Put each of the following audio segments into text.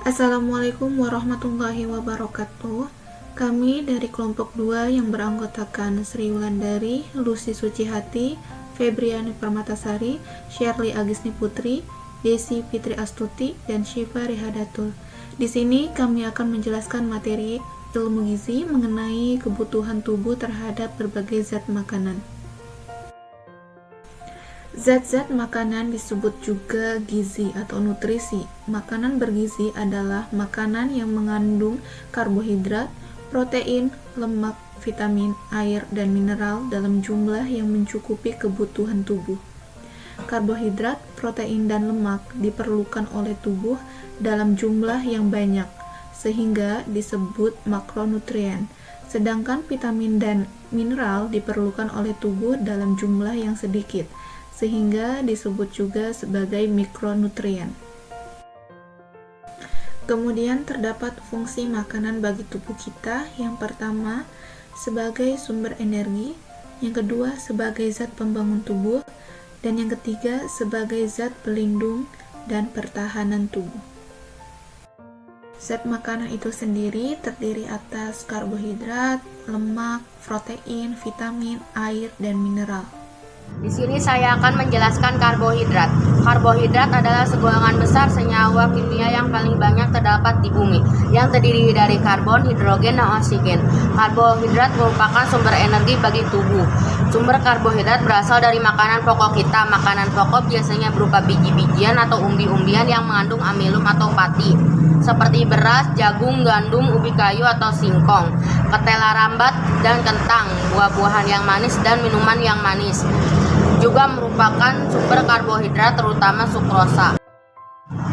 Assalamualaikum warahmatullahi wabarakatuh. Kami dari kelompok 2 yang beranggotakan Sri Wulandari, Lucy Sucihati, Febriani Permatasari, Shirley Agisni Putri, Desi Fitri Astuti, dan Syifa Rihadatul. Di sini kami akan menjelaskan materi ilmu gizi mengenai kebutuhan tubuh terhadap berbagai zat makanan. Zat-zat makanan disebut juga gizi atau nutrisi. Makanan bergizi adalah makanan yang mengandung karbohidrat, protein, lemak, vitamin, air, dan mineral dalam jumlah yang mencukupi kebutuhan tubuh. Karbohidrat, protein, dan lemak diperlukan oleh tubuh dalam jumlah yang banyak, sehingga disebut makronutrien. Sedangkan vitamin dan mineral diperlukan oleh tubuh dalam jumlah yang sedikit, sehingga disebut juga sebagai mikronutrien. Kemudian terdapat fungsi makanan bagi tubuh kita. Yang pertama, sebagai sumber energi, yang kedua sebagai zat pembangun tubuh, dan yang ketiga sebagai zat pelindung dan pertahanan tubuh. Zat makanan itu sendiri terdiri atas karbohidrat, lemak, protein, vitamin, air, dan mineral. Di sini saya akan menjelaskan karbohidrat. Karbohidrat adalah segolongan besar senyawa kimia yang paling banyak terdapat di bumi, yang terdiri dari karbon, hidrogen, dan oksigen. Karbohidrat merupakan sumber energi bagi tubuh. Sumber karbohidrat berasal dari makanan pokok kita. Makanan pokok biasanya berupa biji-bijian atau umbi-umbian yang mengandung amilum atau pati, seperti beras, jagung, gandum, ubi kayu atau singkong, ketela rambat, dan kentang, buah-buahan yang manis, dan minuman yang manis. Juga merupakan sumber karbohidrat terutama sukrosa.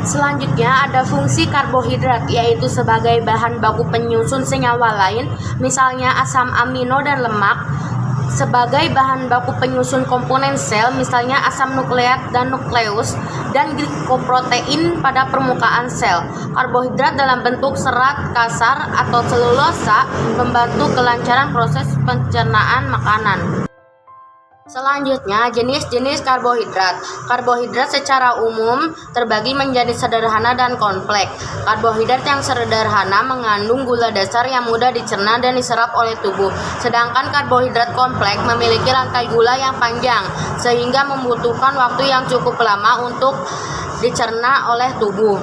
Selanjutnya ada fungsi karbohidrat, yaitu sebagai bahan baku penyusun senyawa lain, misalnya asam amino dan lemak, sebagai bahan baku penyusun komponen sel, misalnya asam nukleat dan nukleus, dan glikoprotein pada permukaan sel. Karbohidrat dalam bentuk serat kasar atau selulosa membantu kelancaran proses pencernaan makanan. Selanjutnya, jenis-jenis karbohidrat. Karbohidrat secara umum terbagi menjadi sederhana dan kompleks. Karbohidrat yang sederhana mengandung gula dasar yang mudah dicerna dan diserap oleh tubuh. Sedangkan karbohidrat kompleks memiliki rantai gula yang panjang, sehingga membutuhkan waktu yang cukup lama untuk dicerna oleh tubuh.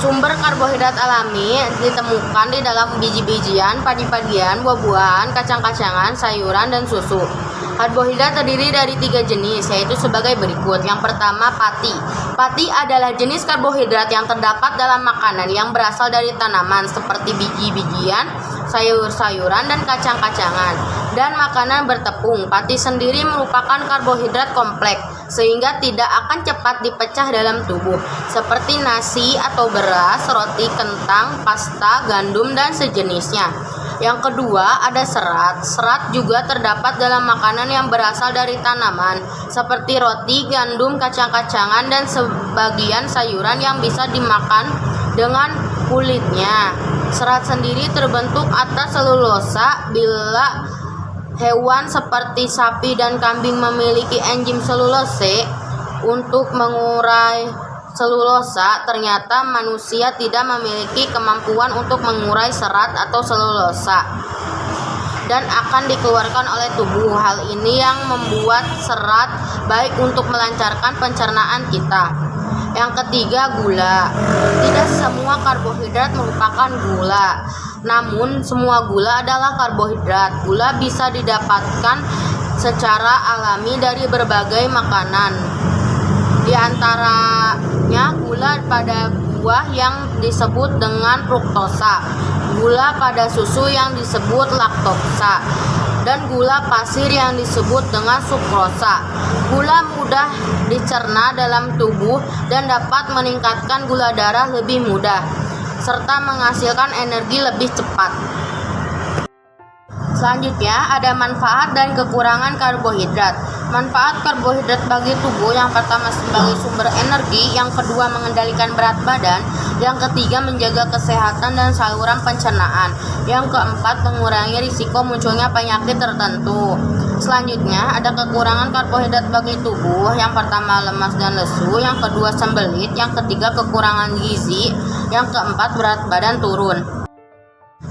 Sumber karbohidrat alami ditemukan di dalam biji-bijian, padi-padian, buah-buahan, kacang-kacangan, sayuran, dan susu. Karbohidrat terdiri dari 3 jenis, yaitu sebagai berikut. Yang pertama, pati. Pati adalah jenis karbohidrat yang terdapat dalam makanan yang berasal dari tanaman seperti biji-bijian, sayur-sayuran, dan kacang-kacangan, dan makanan bertepung. Pati sendiri merupakan karbohidrat kompleks, sehingga tidak akan cepat dipecah dalam tubuh, seperti nasi atau beras, roti, kentang, pasta, gandum, dan sejenisnya. Yang kedua, ada serat. Serat juga terdapat dalam makanan yang berasal dari tanaman, seperti roti, gandum, kacang-kacangan, dan sebagian sayuran yang bisa dimakan dengan kulitnya. Serat sendiri terbentuk atas selulosa. Bila hewan seperti sapi dan kambing memiliki enzim selulose untuk mengurai selulosa, ternyata manusia tidak memiliki kemampuan untuk mengurai serat atau selulosa dan akan dikeluarkan oleh tubuh. Hal ini yang membuat serat baik untuk melancarkan pencernaan kita. Yang ketiga, gula. Tidak semua karbohidrat merupakan gula, namun semua gula adalah karbohidrat. Gula bisa didapatkan secara alami dari berbagai makanan. Di antaranya gula pada buah yang disebut dengan fruktosa, gula pada susu yang disebut laktosa, dan gula pasir yang disebut dengan sukrosa. Gula mudah dicerna dalam tubuh dan dapat meningkatkan gula darah lebih mudah, serta menghasilkan energi lebih cepat. Selanjutnya ada manfaat dan kekurangan karbohidrat. Manfaat karbohidrat bagi tubuh: yang pertama sebagai sumber energi, yang kedua mengendalikan berat badan, yang ketiga menjaga kesehatan dan saluran pencernaan, yang keempat mengurangi risiko munculnya penyakit tertentu. Selanjutnya, ada kekurangan karbohidrat bagi tubuh. Yang pertama, lemas dan lesu. Yang kedua, sembelit. Yang ketiga, kekurangan gizi. Yang keempat, berat badan turun.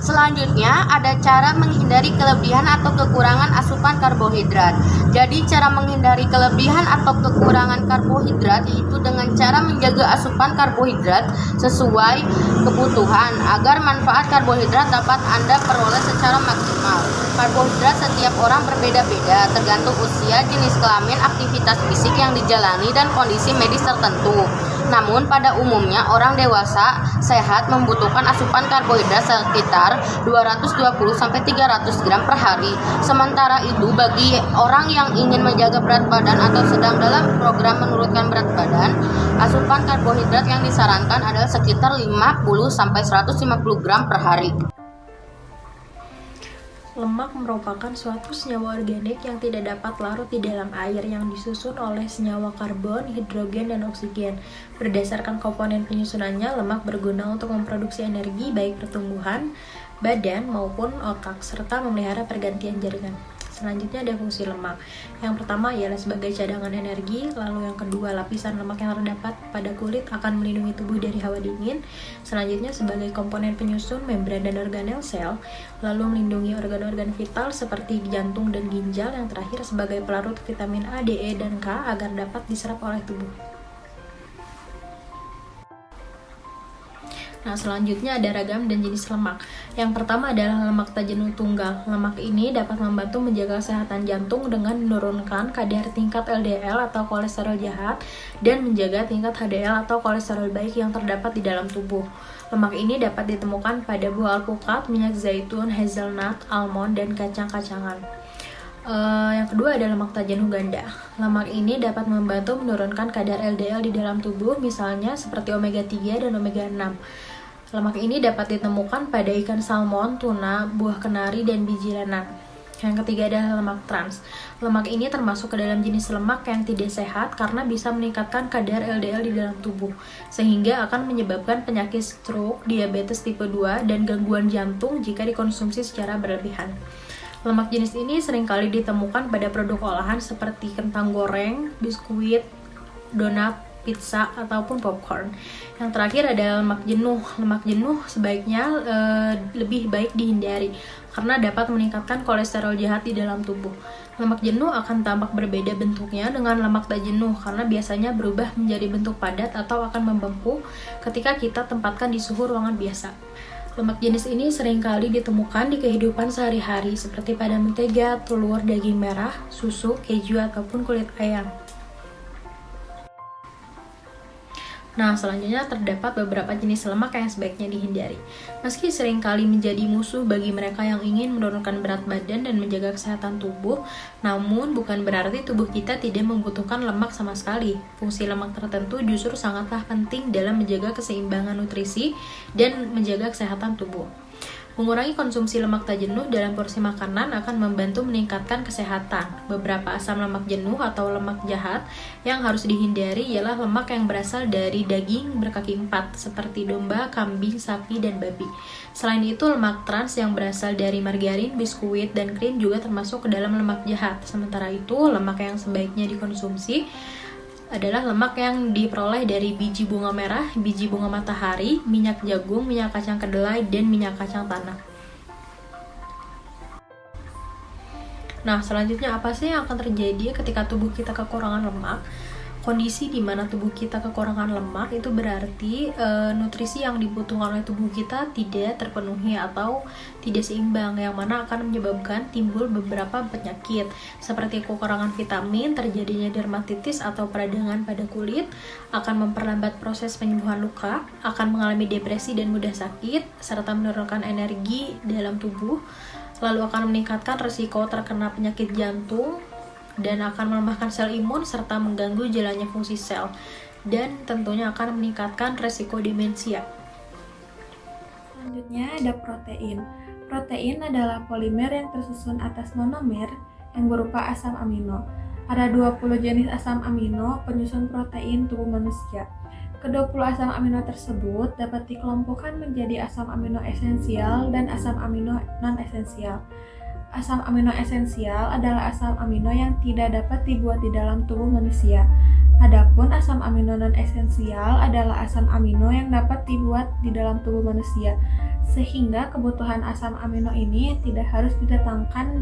Selanjutnya, ada cara menghindari kelebihan atau kekurangan asupan karbohidrat. Jadi, cara menghindari kelebihan atau kekurangan karbohidrat yaitu dengan cara menjaga asupan karbohidrat sesuai kebutuhan agar manfaat karbohidrat dapat Anda peroleh secara maksimal. Karbohidrat setiap orang berbeda-beda, tergantung usia, jenis kelamin, aktivitas fisik yang dijalani, dan kondisi medis tertentu. Namun, pada umumnya orang dewasa sehat membutuhkan asupan karbohidrat sekitar 220-300 gram per hari. Sementara itu, bagi orang yang ingin menjaga berat badan atau sedang dalam program menurunkan berat badan, asupan karbohidrat yang disarankan adalah sekitar 50-150 gram per hari. Lemak merupakan suatu senyawa organik yang tidak dapat larut di dalam air yang disusun oleh senyawa karbon, hidrogen, dan oksigen. Berdasarkan komponen penyusunannya, lemak berguna untuk memproduksi energi baik pertumbuhan, badan, maupun otak, serta memelihara pergantian jaringan. Selanjutnya ada fungsi lemak. Yang pertama ialah sebagai cadangan energi, lalu yang kedua lapisan lemak yang terdapat pada kulit akan melindungi tubuh dari hawa dingin. Selanjutnya sebagai komponen penyusun membran dan organel sel, lalu melindungi organ-organ vital seperti jantung dan ginjal. Yang terakhir sebagai pelarut vitamin A, D, E, dan K agar dapat diserap oleh tubuh. Nah, selanjutnya ada ragam dan jenis lemak. Yang pertama adalah lemak tak jenuh tunggal. Lemak ini dapat membantu menjaga kesehatan jantung dengan menurunkan kadar tingkat LDL atau kolesterol jahat dan menjaga tingkat HDL atau kolesterol baik yang terdapat di dalam tubuh. Lemak ini dapat ditemukan pada buah alpukat, minyak zaitun, hazelnut, almond, dan kacang-kacangan. Yang kedua adalah lemak tak jenuh ganda. Lemak ini dapat membantu menurunkan kadar LDL di dalam tubuh, misalnya seperti omega 3 dan omega 6. Lemak ini dapat ditemukan pada ikan salmon, tuna, buah kenari, dan biji lanak. Yang ketiga adalah lemak trans. Lemak ini termasuk ke dalam jenis lemak yang tidak sehat karena bisa meningkatkan kadar LDL di dalam tubuh, sehingga akan menyebabkan penyakit stroke, diabetes tipe 2, dan gangguan jantung jika dikonsumsi secara berlebihan. Lemak jenis ini seringkali ditemukan pada produk olahan seperti kentang goreng, biskuit, donat, pizza, ataupun popcorn. Yang terakhir adalah lemak jenuh. Lemak jenuh sebaiknya lebih baik dihindari karena dapat meningkatkan kolesterol jahat di dalam tubuh. Lemak jenuh akan tampak berbeda bentuknya dengan lemak tak jenuh karena biasanya berubah menjadi bentuk padat atau akan membengkak ketika kita tempatkan di suhu ruangan biasa. Lemak jenis ini seringkali ditemukan di kehidupan sehari-hari seperti pada mentega, telur, daging merah, susu, keju, ataupun kulit ayam. Nah, selanjutnya terdapat beberapa jenis lemak yang sebaiknya dihindari. Meski seringkali menjadi musuh bagi mereka yang ingin menurunkan berat badan dan menjaga kesehatan tubuh, namun bukan berarti tubuh kita tidak membutuhkan lemak sama sekali. Fungsi lemak tertentu justru sangatlah penting dalam menjaga keseimbangan nutrisi dan menjaga kesehatan tubuh. Mengurangi konsumsi lemak tak jenuh dalam porsi makanan akan membantu meningkatkan kesehatan. Beberapa asam lemak jenuh atau lemak jahat yang harus dihindari ialah lemak yang berasal dari daging berkaki 4 seperti domba, kambing, sapi, dan babi. Selain itu, lemak trans yang berasal dari margarin, biskuit, dan krim juga termasuk ke dalam lemak jahat. Sementara itu, lemak yang sebaiknya dikonsumsi adalah lemak yang diperoleh dari biji bunga merah, biji bunga matahari, minyak jagung, minyak kacang kedelai, dan minyak kacang tanah. Nah, selanjutnya apa sih yang akan terjadi ketika tubuh kita kekurangan lemak? Kondisi di mana tubuh kita kekurangan lemak itu berarti nutrisi yang dibutuhkan oleh tubuh kita tidak terpenuhi atau tidak seimbang, yang mana akan menyebabkan timbul beberapa penyakit seperti kekurangan vitamin, terjadinya dermatitis atau peradangan pada kulit, akan memperlambat proses penyembuhan luka, akan mengalami depresi dan mudah sakit, serta menurunkan energi dalam tubuh, lalu akan meningkatkan risiko terkena penyakit jantung, dan akan melemahkan sel imun serta mengganggu jalannya fungsi sel, dan tentunya akan meningkatkan resiko demensia. Selanjutnya ada protein. Protein adalah polimer yang tersusun atas monomer yang berupa asam amino. Ada 20 jenis asam amino penyusun protein tubuh manusia. Ke-20 asam amino tersebut dapat dikelompokkan menjadi asam amino esensial dan asam amino non-esensial. Asam amino esensial adalah asam amino yang tidak dapat dibuat di dalam tubuh manusia. Adapun asam amino non-esensial adalah asam amino yang dapat dibuat di dalam tubuh manusia, sehingga kebutuhan asam amino ini tidak harus didatangkan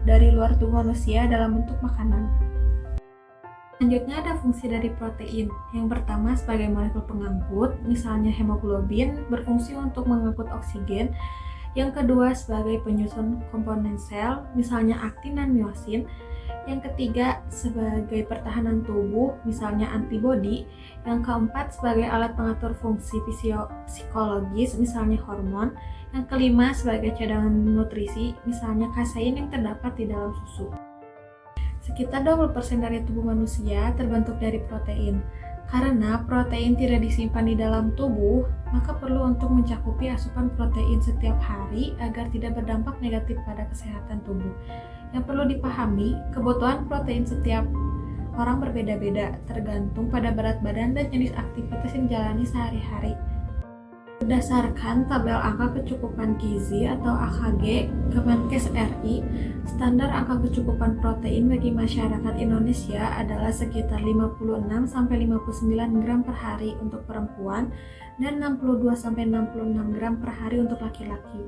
dari luar tubuh manusia dalam bentuk makanan. Selanjutnya ada fungsi dari protein. Yang pertama sebagai molekul pengangkut, misalnya hemoglobin, berfungsi untuk mengangkut oksigen. Yang kedua sebagai penyusun komponen sel, misalnya aktin dan miosin. Yang ketiga sebagai pertahanan tubuh, misalnya antibodi. Yang keempat sebagai alat pengatur fungsi psikologis, misalnya hormon. Yang kelima sebagai cadangan nutrisi, misalnya kasein yang terdapat di dalam susu. Sekitar 20% dari tubuh manusia terbentuk dari protein. Karena protein tidak disimpan di dalam tubuh, maka perlu untuk mencakupi asupan protein setiap hari agar tidak berdampak negatif pada kesehatan tubuh. Yang perlu dipahami, kebutuhan protein setiap orang berbeda-beda, tergantung pada berat badan dan jenis aktivitas yang dijalani sehari-hari. Berdasarkan tabel angka kecukupan gizi atau AKG Kemenkes RI, standar angka kecukupan protein bagi masyarakat Indonesia adalah sekitar 56-59 gram per hari untuk perempuan dan 62-66 gram per hari untuk laki-laki.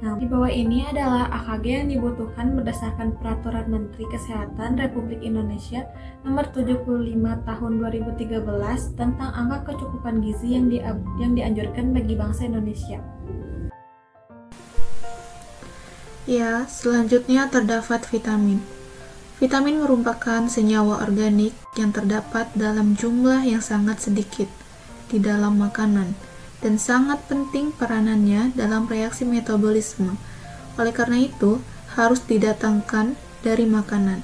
Nah, di bawah ini adalah AKG yang dibutuhkan berdasarkan Peraturan Menteri Kesehatan Republik Indonesia Nomor 75 Tahun 2013 tentang angka kecukupan gizi yang dianjurkan bagi bangsa Indonesia. Ya, selanjutnya terdapat vitamin. Vitamin merupakan senyawa organik yang terdapat dalam jumlah yang sangat sedikit di dalam makanan dan sangat penting peranannya dalam reaksi metabolisme. Oleh karena itu, harus didatangkan dari makanan.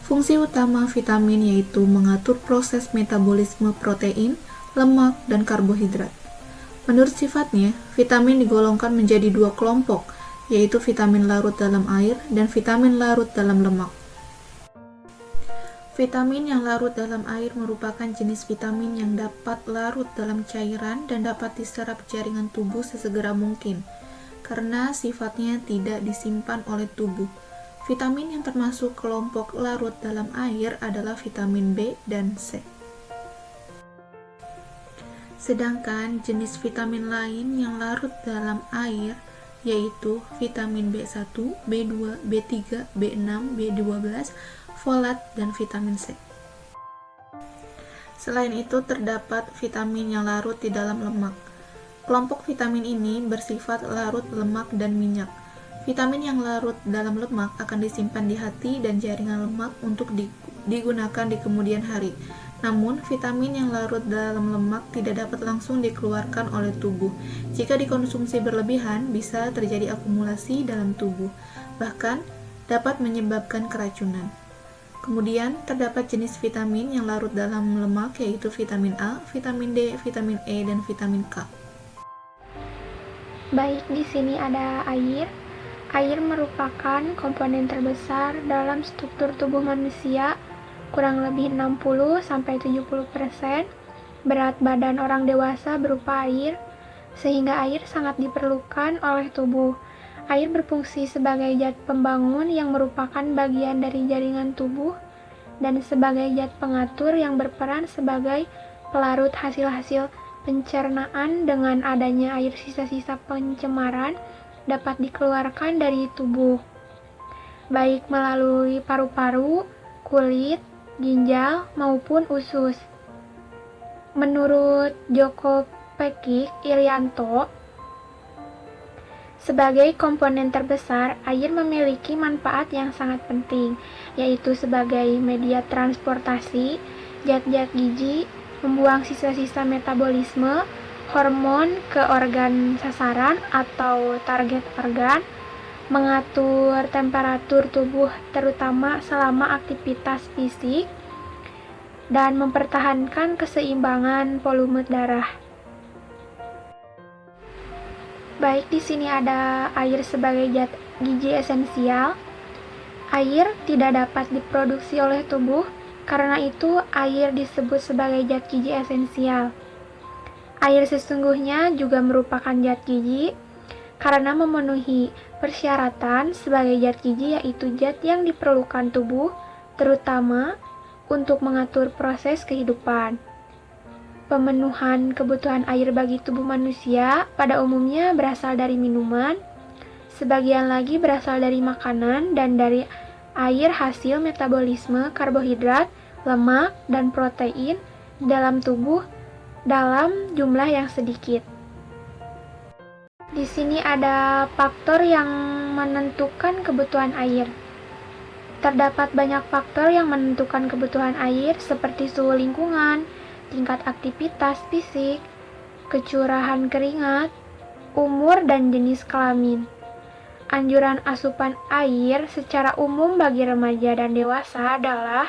Fungsi utama vitamin yaitu mengatur proses metabolisme protein, lemak, dan karbohidrat. Menurut sifatnya, vitamin digolongkan menjadi dua kelompok, yaitu vitamin larut dalam air dan vitamin larut dalam lemak. Vitamin yang larut dalam air merupakan jenis vitamin yang dapat larut dalam cairan dan dapat diserap jaringan tubuh sesegera mungkin, karena sifatnya tidak disimpan oleh tubuh. Vitamin yang termasuk kelompok larut dalam air adalah vitamin B dan C. Sedangkan jenis vitamin lain yang larut dalam air yaitu vitamin B1, B2, B3, B6, B12, folat, dan vitamin C. Selain itu terdapat vitamin yang larut di dalam lemak. Kelompok vitamin ini bersifat larut lemak dan minyak. Vitamin yang larut dalam lemak akan disimpan di hati dan jaringan lemak untuk digunakan di kemudian hari. Namun, vitamin yang larut dalam lemak tidak dapat langsung dikeluarkan oleh tubuh. Jika dikonsumsi berlebihan, bisa terjadi akumulasi dalam tubuh, bahkan dapat menyebabkan keracunan. Kemudian, terdapat jenis vitamin yang larut dalam lemak yaitu vitamin A, vitamin D, vitamin E, dan vitamin K. Baik, di sini ada air. Air merupakan komponen terbesar dalam struktur tubuh manusia, kurang lebih 60-70%. Berat badan orang dewasa berupa air, sehingga air sangat diperlukan oleh tubuh. Air berfungsi sebagai zat pembangun yang merupakan bagian dari jaringan tubuh dan sebagai zat pengatur yang berperan sebagai pelarut hasil-hasil pencernaan. Dengan adanya air, sisa-sisa pencemaran dapat dikeluarkan dari tubuh, baik melalui paru-paru, kulit, ginjal, maupun usus. Menurut Joko Pekik Irianto, sebagai komponen terbesar, air memiliki manfaat yang sangat penting, yaitu sebagai media transportasi zat-zat gizi, membuang sisa-sisa metabolisme, hormon ke organ sasaran atau target organ, mengatur temperatur tubuh terutama selama aktivitas fisik, dan mempertahankan keseimbangan volume darah. Baik, di sini ada air sebagai zat gizi esensial. Air tidak dapat diproduksi oleh tubuh, karena itu air disebut sebagai zat gizi esensial. Air sesungguhnya juga merupakan zat gizi, karena memenuhi persyaratan sebagai zat gizi, yaitu zat yang diperlukan tubuh terutama untuk mengatur proses kehidupan. Pemenuhan kebutuhan air bagi tubuh manusia pada umumnya berasal dari minuman, sebagian lagi berasal dari makanan dan dari air hasil metabolisme karbohidrat, lemak, dan protein dalam tubuh dalam jumlah yang sedikit. Di sini ada faktor yang menentukan kebutuhan air. Terdapat banyak faktor yang menentukan kebutuhan air seperti suhu lingkungan, tingkat aktivitas fisik, kecurahan keringat, umur, dan jenis kelamin. Anjuran asupan air secara umum bagi remaja dan dewasa adalah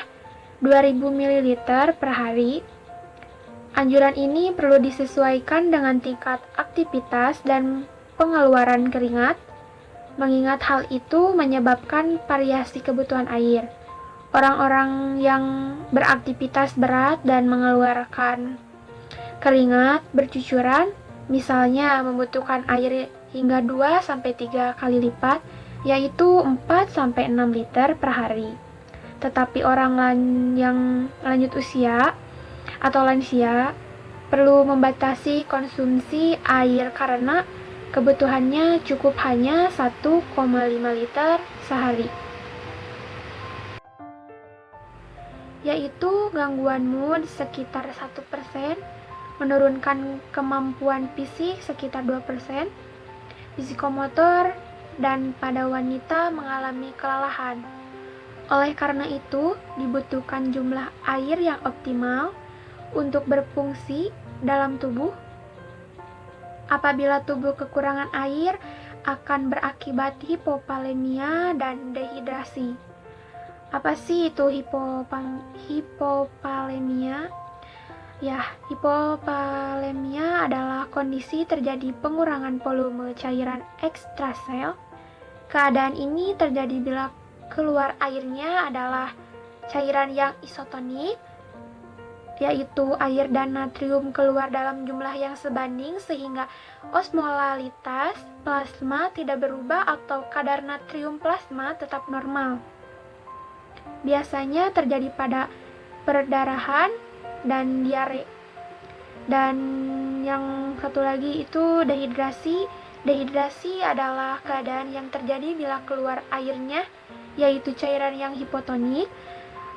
2000 ml per hari. Anjuran ini perlu disesuaikan dengan tingkat aktivitas dan pengeluaran keringat, mengingat hal itu menyebabkan variasi kebutuhan air. Orang-orang yang beraktivitas berat dan mengeluarkan keringat bercucuran, misalnya membutuhkan air hingga 2-3 kali lipat, yaitu 4-6 liter per hari. Tetapi orang yang lanjut usia atau lansia perlu membatasi konsumsi air karena kebutuhannya cukup hanya 1,5 liter sehari. Yaitu gangguan mood sekitar 1%, menurunkan kemampuan fisik sekitar 2%, psikomotor, dan pada wanita mengalami kelelahan. Oleh karena itu, dibutuhkan jumlah air yang optimal untuk berfungsi dalam tubuh. Apabila tubuh kekurangan air, akan berakibat hipokalemia dan dehidrasi. Apa sih itu hipokalemia? Ya, hipokalemia adalah kondisi terjadi pengurangan volume cairan ekstrasel. Keadaan ini terjadi bila keluar airnya adalah cairan yang isotonik, yaitu air dan natrium keluar dalam jumlah yang sebanding sehingga osmolalitas plasma tidak berubah atau kadar natrium plasma tetap normal. Biasanya terjadi pada perdarahan dan diare. Dan yang satu lagi itu dehidrasi. Dehidrasi adalah keadaan yang terjadi bila keluar airnya, yaitu cairan yang hipotonik,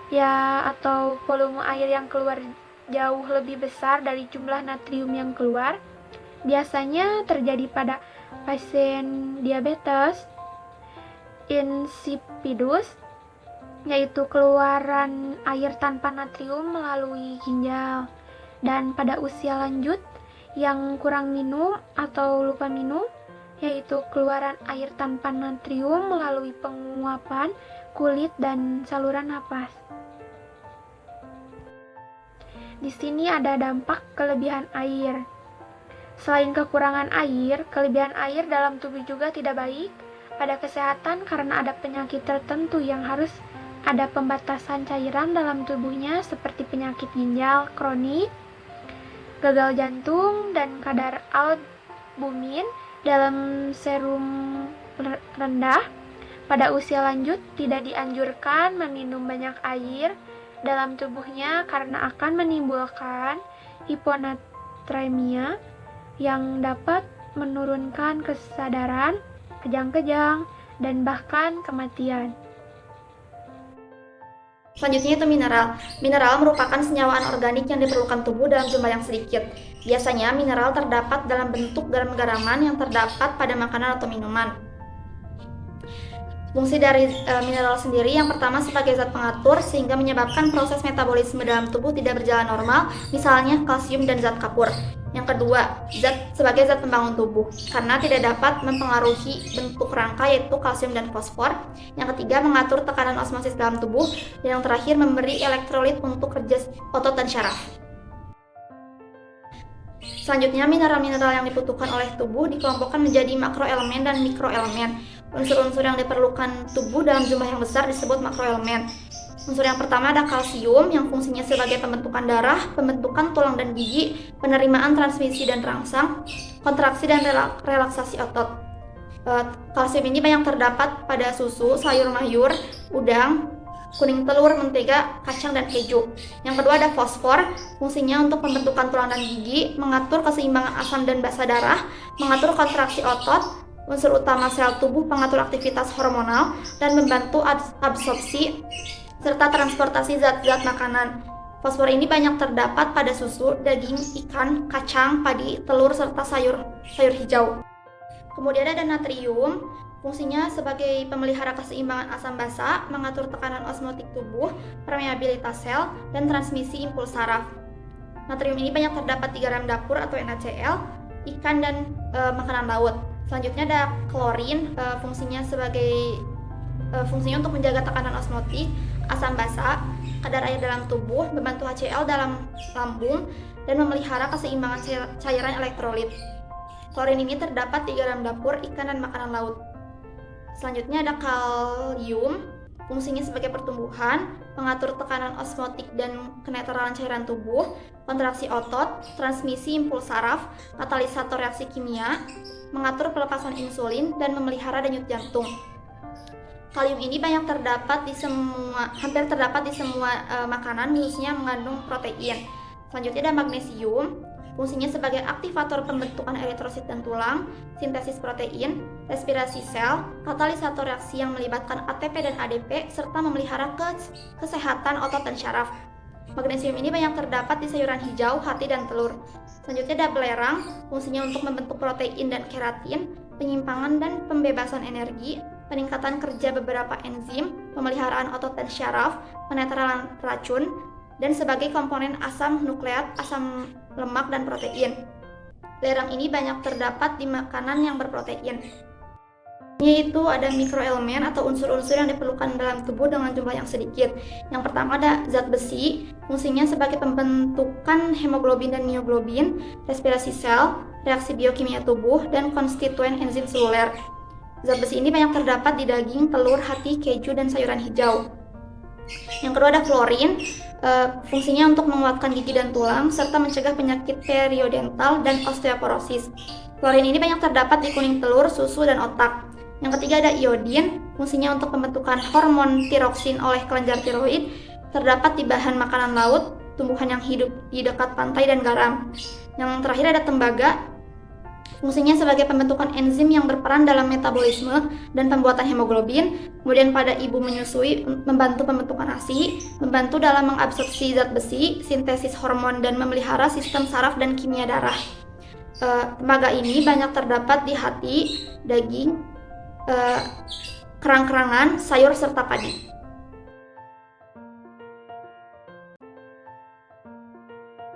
ya, atau volume air yang keluar jauh lebih besar dari jumlah natrium yang keluar. Biasanya terjadi pada pasien diabetes insipidus, yaitu keluaran air tanpa natrium melalui ginjal, dan pada usia lanjut yang kurang minum atau lupa minum, yaitu keluaran air tanpa natrium melalui penguapan kulit dan saluran napas. Di sini ada dampak kelebihan air. Selain kekurangan air, kelebihan air dalam tubuh juga tidak baik pada kesehatan karena ada penyakit tertentu yang harus ada pembatasan cairan dalam tubuhnya seperti penyakit ginjal kronik, gagal jantung, dan kadar albumin dalam serum rendah. Pada usia lanjut tidak dianjurkan meminum banyak air dalam tubuhnya karena akan menimbulkan hiponatremia yang dapat menurunkan kesadaran, kejang-kejang, dan bahkan kematian. Selanjutnya itu mineral. Mineral merupakan senyawa anorganik yang diperlukan tubuh dalam jumlah yang sedikit. Biasanya mineral terdapat dalam bentuk garam-garaman yang terdapat pada makanan atau minuman. Fungsi dari mineral sendiri yang pertama sebagai zat pengatur sehingga menyebabkan proses metabolisme dalam tubuh tidak berjalan normal, misalnya kalsium dan zat kapur. Yang kedua, sebagai zat pembangun tubuh karena tidak dapat mempengaruhi bentuk rangka yaitu kalsium dan fosfor. Yang ketiga, mengatur tekanan osmosis dalam tubuh, dan yang terakhir memberi elektrolit untuk kerja otot dan syaraf. Selanjutnya, mineral-mineral yang dibutuhkan oleh tubuh dikelompokkan menjadi makroelemen dan mikroelemen. Unsur-unsur yang diperlukan tubuh dalam jumlah yang besar disebut makroelemen. Unsur yang pertama ada kalsium yang fungsinya sebagai pembentukan darah, pembentukan tulang dan gigi, penerimaan transmisi dan rangsang, kontraksi dan relaksasi otot. Kalsium ini banyak terdapat pada susu, sayur mayur, udang, kuning telur, mentega, kacang, dan keju. Yang kedua ada fosfor, fungsinya untuk pembentukan tulang dan gigi, mengatur keseimbangan asam dan basa darah, mengatur kontraksi otot, unsur utama sel tubuh, pengatur aktivitas hormonal, dan membantu absorpsi serta transportasi zat-zat makanan. Fosfor ini banyak terdapat pada susu, daging, ikan, kacang, padi, telur, serta sayur hijau. Kemudian ada natrium, fungsinya sebagai pemelihara keseimbangan asam basa, mengatur tekanan osmotik tubuh, permeabilitas sel, dan transmisi impuls saraf. Natrium ini banyak terdapat di garam dapur atau NaCl, ikan, dan makanan laut. Selanjutnya ada klorin, fungsinya untuk menjaga tekanan osmotik, asam basa, kadar air dalam tubuh, membantu HCl dalam lambung, dan memelihara keseimbangan cairan elektrolit. Klorin ini terdapat di garam dapur, ikan, dan makanan laut. Selanjutnya ada kalium, fungsinya sebagai pertumbuhan, mengatur tekanan osmotik dan kenetralan cairan tubuh, kontraksi otot, transmisi impuls saraf, katalisator reaksi kimia, mengatur pelepasan insulin, dan memelihara denyut jantung. Kalium ini hampir terdapat di semua makanan, khususnya mengandung protein. Selanjutnya ada magnesium, fungsinya sebagai aktivator pembentukan eritrosit dan tulang, sintesis protein, respirasi sel, katalisator reaksi yang melibatkan ATP dan ADP, serta memelihara kesehatan otot dan syaraf. Magnesium ini banyak terdapat di sayuran hijau, hati, dan telur. Selanjutnya ada belerang, fungsinya untuk membentuk protein dan keratin, penyimpangan dan pembebasan energi, peningkatan kerja beberapa enzim, pemeliharaan otot dan syaraf, penetralan racun, dan sebagai komponen asam nukleat, asam lemak, dan protein. Belerang ini banyak terdapat di makanan yang berprotein. Yaitu ada mikroelemen atau unsur-unsur yang diperlukan dalam tubuh dengan jumlah yang sedikit. Yang pertama ada zat besi, fungsinya sebagai pembentukan hemoglobin dan mioglobin, respirasi sel, reaksi biokimia tubuh, dan konstituen enzim seluler. Zat besi ini banyak terdapat di daging, telur, hati, keju, dan sayuran hijau. Yang kedua ada fluorin, fungsinya untuk menguatkan gigi dan tulang, serta mencegah penyakit periodontal dan osteoporosis. Fluorin ini banyak terdapat di kuning telur, susu, dan otak. Yang ketiga ada iodin, fungsinya untuk pembentukan hormon tiroksin oleh kelenjar tiroid, terdapat di bahan makanan laut, tumbuhan yang hidup di dekat pantai, dan garam. Yang terakhir ada tembaga, fungsinya sebagai pembentukan enzim yang berperan dalam metabolisme dan pembuatan hemoglobin. Kemudian pada ibu menyusui membantu pembentukan ASI, membantu dalam mengabsorpsi zat besi, sintesis hormon, dan memelihara sistem saraf dan kimia darah. Tembaga ini banyak terdapat di hati, daging, kerang-kerangan, sayur, serta padi.